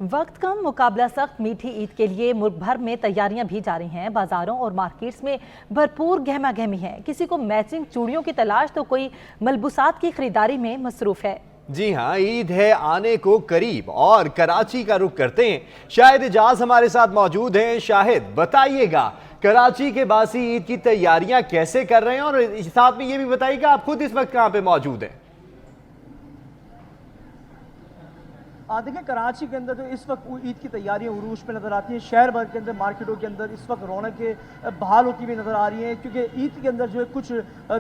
वक्त कम मुकाबला सख्त मीठी ईद के लिए मुल्क भर में तैयारियां भी जारी हैं। बाजारों और मार्केट्स में भरपूर गहमा गहमी है। किसी को मैचिंग चूड़ियों की तलाश तो कोई मलबूसात की खरीदारी में मसरूफ है। जी हाँ, ईद है आने को करीब और कराची का रुख करते हैं। शाहिद इजाज हमारे साथ मौजूद हैं। शाहिद, बताइएगा कराची के बासी ईद की तैयारियां कैसे कर रहे हैं और साथ में ये भी बताइएगा आप खुद इस वक्त कहाँ पे मौजूद हैं। देखिए, कराची के अंदर जो इस वक्त ईद की तैयारियां उरूज पे नज़र आती हैं। शहर भर के अंदर मार्केटों के अंदर इस वक्त रौनकें बहाल होती हुई नज़र आ रही हैं, क्योंकि ईद के अंदर जो है कुछ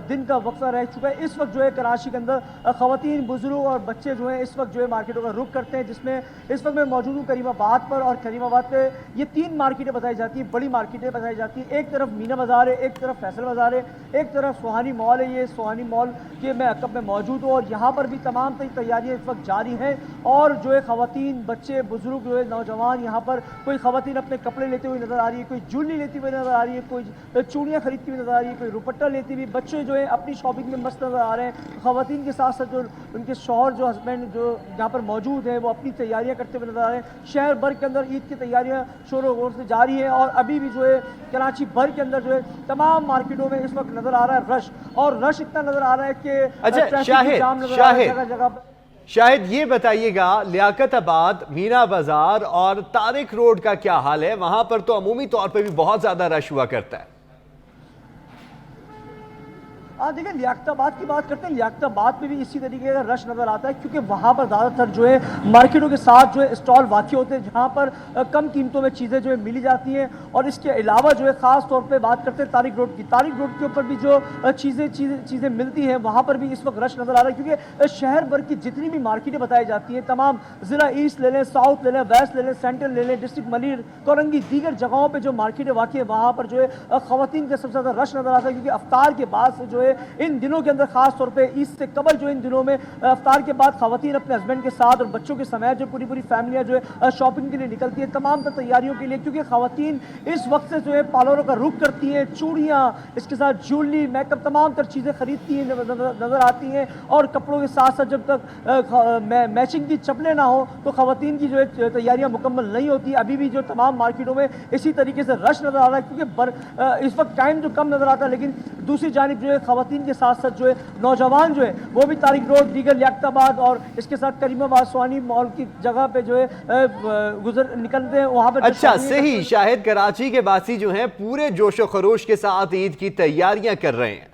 दिन का वक्फा रह चुका है। इस वक्त जो है कराची के अंदर ख़वातीन, बुजुर्ग और बच्चे जो हैं इस वक्त जो है मार्केटों का रुख करते हैं, जिसमें इस वक्त मैं मौजूद हूँ करीमाबाद पर। और करीमाबाद पे ये 3 मार्केटें बताई जाती हैं, बड़ी मार्केटें बताई जाती हैं। एक तरफ मीना बाज़ार है, एक तरफ फैसल बाज़ार है, एक तरफ सुहानी मॉल है। ये सुहानी मॉल के मैं अकब में मौजूद हूँ और यहाँ पर भी तमाम तैयारियाँ इस वक्त जारी हैं। और जो है ख़वातीन, बच्चे, बुजुर्ग, जो है नौजवान, यहाँ पर कोई ख़वातीन अपने कपड़े लेते हुए नज़र आ रही है, कोई ज्वेलरी लेती हुई नज़र आ रही है, कोई चूड़ियाँ खरीदती हुई नज़र आ रही है, कोई दुपट्टा लेती हुई। बच्चे जो है अपनी शॉपिंग में मस्त नज़र आ रहे हैं। ख़वातीन के साथ साथ जो उनके शौहर, जो हस्बैंड जो यहाँ पर मौजूद हैं, वो अपनी तैयारियाँ करते हुए नज़र आ रहे हैं। शहर भर के अंदर ईद की तैयारियाँ शोर शोर से जारी है और अभी भी जो है कराची भर के अंदर जो है तमाम मार्केटों में इस वक्त नज़र आ रहा है रश। और रश इतना नज़र आ रहा है कि शाहिद, ये बताइएगा लियाकताबाद, मीना बाजार और तारिक रोड का क्या हाल है? वहां पर तो अमूमी तौर पर भी बहुत ज्यादा रश हुआ करता है। देखिए, लियाकताबाद की बात करते हैं। लियाकताबाद में भी इसी तरीके का रश नज़र आता है, क्योंकि वहाँ पर ज़्यादातर जो है मार्केटों के साथ जो है स्टॉल वाक़ई होते हैं, जहाँ पर कम कीमतों में चीज़ें जो है मिली जाती हैं। और इसके अलावा जो है ख़ास तौर पे बात करते हैं तारिक रोड की। तारिक रोड के ऊपर भी जो चीज़ें मिलती हैं, वहाँ पर भी इस वक्त रश नज़र आ रहा है, क्योंकि शहर भर की जितनी भी मार्केटें बताई जाती हैं, तमाम ज़िला ईस्ट ले लें, साउथ ले लें, वेस्ट ले लें, सेंट्रल ले लें, डिस्ट्रिक्ट मलिर, कोरंगी, दीगर जगहों पर जो मार्केटें वाक़ई है, वहाँ पर जो है ख़वातीन का सबसे ज़्यादा रश नज़र आता है, क्योंकि अफ्तार के बाद से जो है इन दिनों के अंदर, खास तौर पे ईद से कबल जो इन दिनों में अफ्तार के बाद ख़वातीन अपने हस्बैंड के साथ और बच्चों के समेत जो पूरी फैमिलियां जो है शॉपिंग के लिए निकलती है, तमाम तैयारियों के लिए, क्योंकि ख़वातीन इस वक्त से जो है पार्लरों का रुख करती हैं। चूड़ियाँ, इसके साथ ज्वेलरी, मेकअप, तमाम तर चीज़ें खरीदती हैं, नज़र आती हैं। और कपड़ों के साथ साथ जब तक मैचिंग की चप्पलें ना हो तो ख़वातीन की जो है तैयारियाँ मुकम्मल नहीं होती। अभी भी जो तमाम मार्केटों में इसी तरीके से रश नज़र आ रहा है, क्योंकि इस वक्त टाइम जो कम नज़र आता है, लेकिन दूसरी जानिब जो है ख़वातीन के साथ साथ जो है नौजवान जो है वो भी तारिक रोड, दीगर लियाकताबाद और इसके साथ करीमाबाद, सुहानी मॉल की जगह पे जो है निकलते हैं वहाँ पर। अच्छा, सही। शाहिद, कराची के बासी जो हैं पूरे जोशो खरोश के साथ ईद की तैयारियां कर रहे हैं।